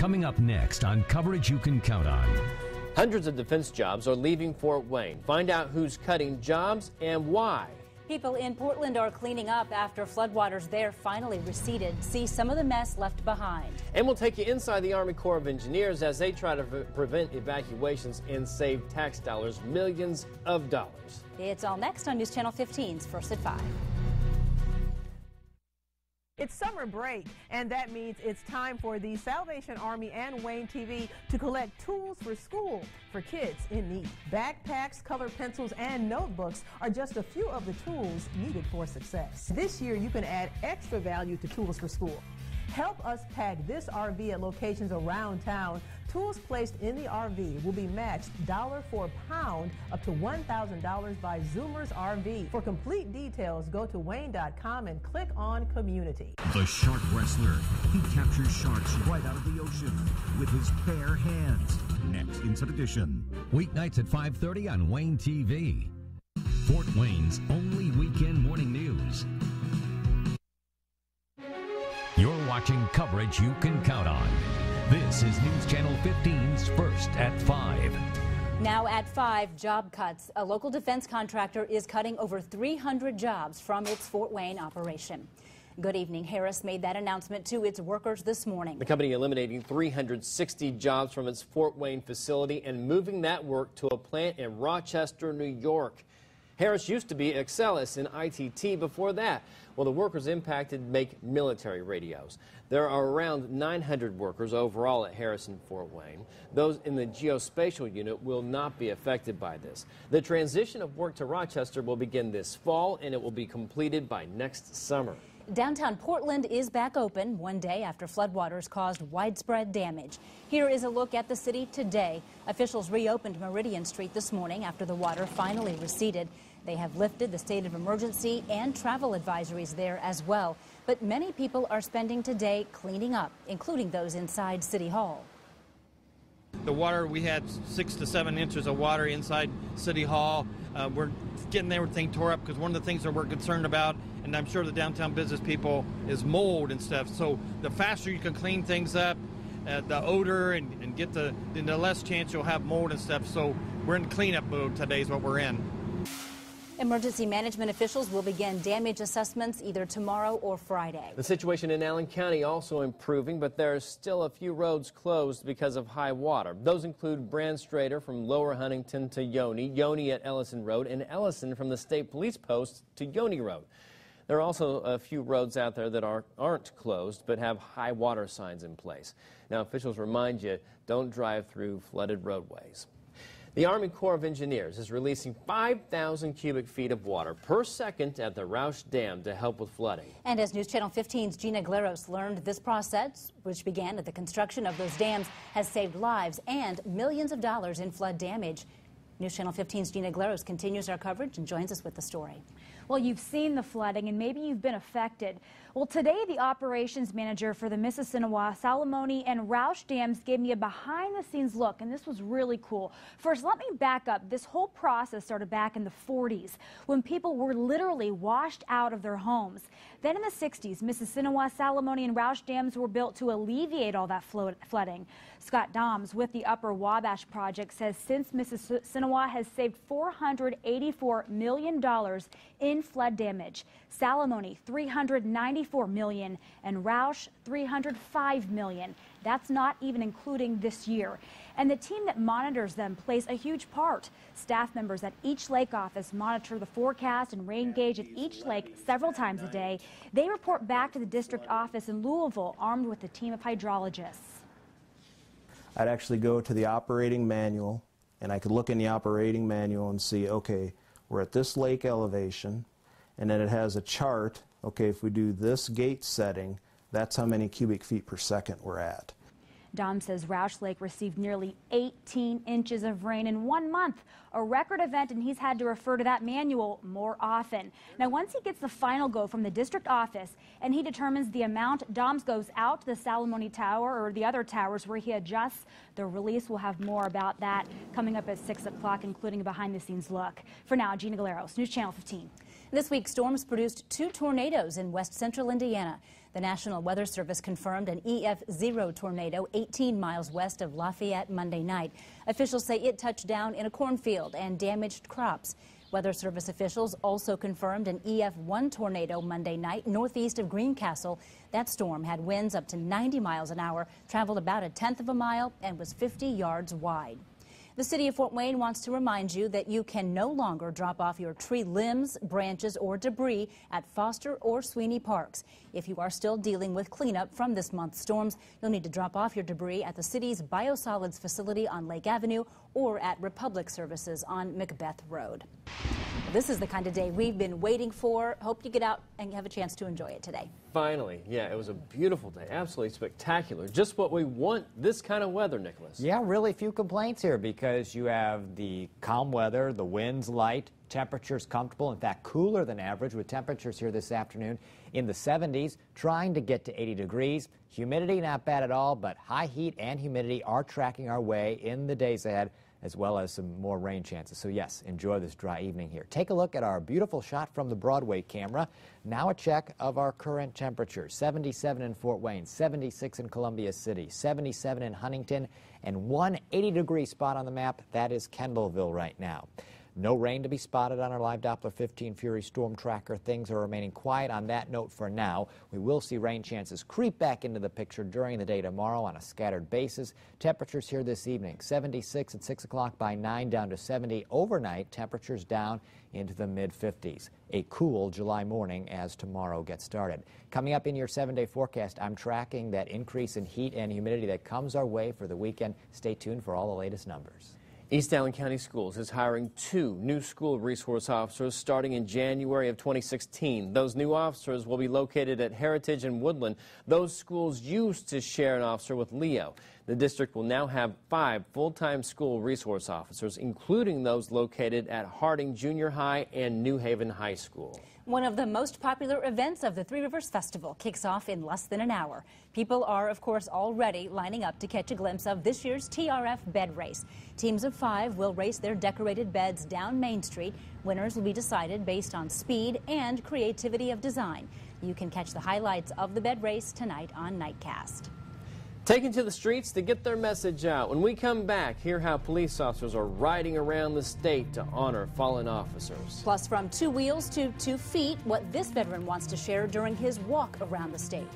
Coming up next on coverage you can count on. Hundreds of defense jobs are leaving Fort Wayne. Find out who's cutting jobs and why. People in Portland are cleaning up after floodwaters there finally receded. See some of the mess left behind. And we'll take you inside the Army Corps of Engineers as they try to prevent evacuations and save tax dollars, millions of dollars. It's all next on News Channel 15's First at 5. It's summer break, and that means it's time for the Salvation Army and Wayne TV to collect tools for school for kids in need. Backpacks, colored pencils, and notebooks are just a few of the tools needed for success. This year, you can add extra value to tools for school. Help us pack this RV at locations around town. Tools placed in the RV will be matched $1 for a pound up to $1,000 by Zoomers RV. For complete details, go to wayne.com and click on Community. The shark wrestler. He captures sharks right out of the ocean with his bare hands. Next, Inside Edition. Weeknights at 5:30 on Wayne TV. Fort Wayne's only weekend morning news. You're watching coverage you can count on. This is News Channel 15's First at 5. Now at 5, job cuts. A local defense contractor is cutting over 300 jobs from its Fort Wayne operation. Good evening. Harris made that announcement to its workers this morning. The company eliminating 360 jobs from its Fort Wayne facility and moving that work to a plant in Rochester, New York. Harris used to be Excelis in ITT before that. Well, the workers impacted make military radios. There are around 900 workers overall at Harris and Fort Wayne. Those in the geospatial unit will not be affected by this. The transition of work to Rochester will begin this fall, and it will be completed by next summer. Downtown Portland is back open one day after floodwaters caused widespread damage. Here is a look at the city today. Officials reopened Meridian Street this morning after the water finally receded. They have lifted the state of emergency and travel advisories there as well. But many people are spending today cleaning up, including those inside City Hall. The water, we had 6 to 7 inches of water inside City Hall. We're getting everything tore up because one of the things that we're concerned about, and I'm sure the downtown business people, is mold and stuff. So the faster you can clean things up, the odor and get the less chance you'll have mold and stuff. So we're in cleanup mode today is what we're in. Emergency management officials will begin damage assessments either tomorrow or Friday. The situation in Allen County also improving, but there are still a few roads closed because of high water. Those include Brand Strader from Lower Huntington to Yoney, Yoney at Ellison Road, and Ellison from the State Police Post to Yoney Road. There are also a few roads out there that aren't closed but have high water signs in place. Now, officials remind you, don't drive through flooded roadways. The Army Corps of Engineers is releasing 5,000 cubic feet of water per second at the Roush Dam to help with flooding. And as News Channel 15's Gina Glaros learned, this process, which began at the construction of those dams, has saved lives and millions of dollars in flood damage. News Channel 15's Gina Glaros continues our coverage and joins us with the story. Well, you've seen the flooding and maybe you've been affected. Well, today the operations manager for the Mississinewa, Salamone, and Roush dams gave me a behind-the-scenes look, and this was really cool. First, let me back up. This whole process started back in the 40s when people were literally washed out of their homes. Then in the 60s, Mississinewa, Salamone, and Roush dams were built to alleviate all that flooding. Scott Doms with the Upper Wabash Project says since Mississinewa has saved $484 million in flood damage, Salamone $394 million, and Roush $305 million. That's not even including this year. And the team that monitors them plays a huge part. Staff members at each lake office monitor the forecast and rain gauge at each lake several times a day. They report back to the district office in Louisville armed with a team of hydrologists. I'd actually go to the operating manual, and I could look in the operating manual and see, okay, we're at this lake elevation, and then it has a chart. Okay, if we do this gate setting, that's how many cubic feet per second we're at. Dom says Roush Lake received nearly 18 inches of rain in 1 month, a record event, and he's had to refer to that manual more often. Now, once he gets the final go from the district office and he determines the amount, Doms goes out to the Salamone Tower or the other towers where he adjusts the release. We'll have more about that coming up at 6 o'clock, including a behind-the-scenes look. For now, Gina Glaros, News Channel 15. This week, storms produced 2 tornadoes in west central Indiana. The National Weather Service confirmed an EF0 tornado 18 miles west of Lafayette Monday night. Officials say it touched down in a cornfield and damaged crops. Weather Service officials also confirmed an EF1 tornado Monday night northeast of Greencastle. That storm had winds up to 90 miles an hour, traveled about a tenth of a mile, and was 50 yards wide. The city of Fort Wayne wants to remind you that you can no longer drop off your tree limbs, branches, or debris at Foster or Sweeney parks. If you are still dealing with cleanup from this month's storms, you'll need to drop off your debris at the city's biosolids facility on Lake Avenue or at Republic Services on Macbeth Road. This is the kind of day we've been waiting for. Hope you get out and have a chance to enjoy it today. Finally, yeah, it was a beautiful day, absolutely spectacular. Just what we want, this kind of weather, Nicholas. Yeah, really few complaints here because you have the calm weather, the winds light, temperatures comfortable, in fact cooler than average with temperatures here this afternoon in the 70s, trying to get to 80 degrees. Humidity not bad at all, but high heat and humidity are tracking our way in the days ahead, as well as some more rain chances. So yes, enjoy this dry evening here. Take a look at our beautiful shot from the Broadway camera. Now a check of our current temperatures. 77 in Fort Wayne, 76 in Columbia City, 77 in Huntington, and one 80-degree spot on the map. That is Kendallville right now. No rain to be spotted on our live Doppler 15 Fury storm tracker. Things are remaining quiet on that note for now. We will see rain chances creep back into the picture during the day tomorrow on a scattered basis. Temperatures here this evening, 76 at 6 o'clock, by 9 down to 70 overnight. Temperatures down into the mid-50s. A cool July morning as tomorrow gets started. Coming up in your 7-day forecast, I'm tracking that increase in heat and humidity that comes our way for the weekend. Stay tuned for all the latest numbers. East Allen County Schools is hiring 2 new school resource officers starting in January of 2016. Those new officers will be located at Heritage and Woodland. Those schools used to share an officer with Leo. The district will now have 5 full-time school resource officers, including those located at Harding Junior High and New Haven High School. One of the most popular events of the Three Rivers Festival kicks off in less than an hour. People are, of course, already lining up to catch a glimpse of this year's TRF bed race. Teams of 5 will race their decorated beds down Main Street. Winners will be decided based on speed and creativity of design. You can catch the highlights of the bed race tonight on Nightcast. Taken to the streets to get their message out. When we come back, hear how police officers are riding around the state to honor fallen officers. Plus, from 2 wheels to 2 feet, what this veteran wants to share during his walk around the state.